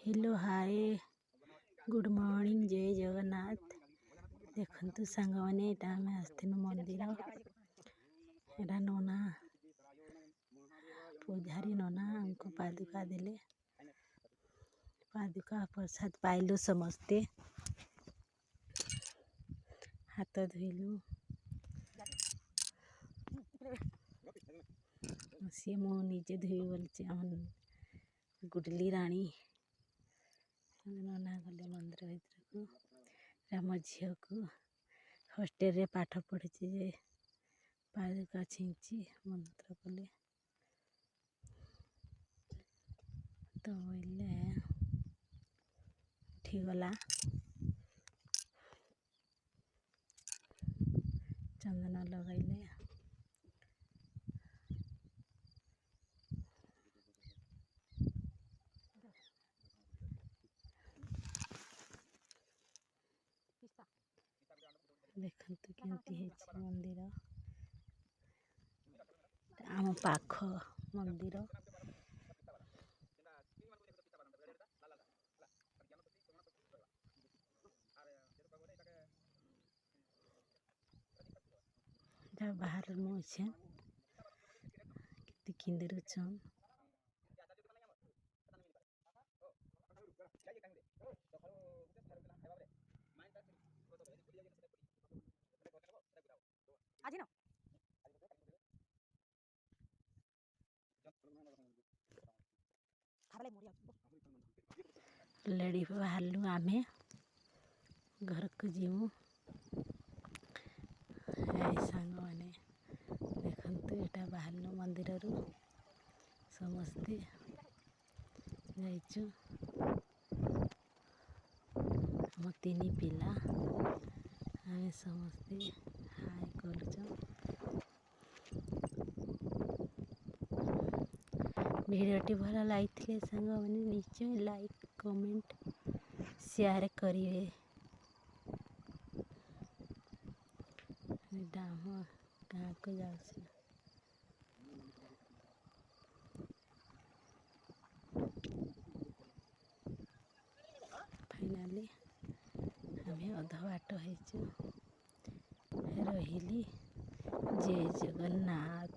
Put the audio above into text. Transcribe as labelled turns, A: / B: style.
A: Hello hi good morning जय जगन्नाथ। देखु सांग मैंने यहाँ आम आसनु मंदिर एटा नना पूजारी नना हमको पादुका देले पादुका प्रसाद पाइलु समस्ते हाथ धोइलु सी मु निजे धोई बोली गुडली राणी नना गले मंदिर भर को आम झी को हॉस्टेल रे पाठ पढ़ी जे पादुका छींची मंत्र कले तो बोले उठीगला चंदन लगैले देखते केमती मंदिर आम पाख मंदिर बाहर मुझे किंदर छन लेडी बाहरलु आमे घर को जीमु सांग मैंने देखते यहाँ बाहरलु मंदिर समस्ते जाइचु आम तीन पिला आम समस्ते हाय कर भिडियोटी भल लगी सांग मैंने निश्चय लाइक कमेंट शेयर करेंगे। आम गाँ को जा फाइनाली आम अध बाट रही जय जगन्नाथ।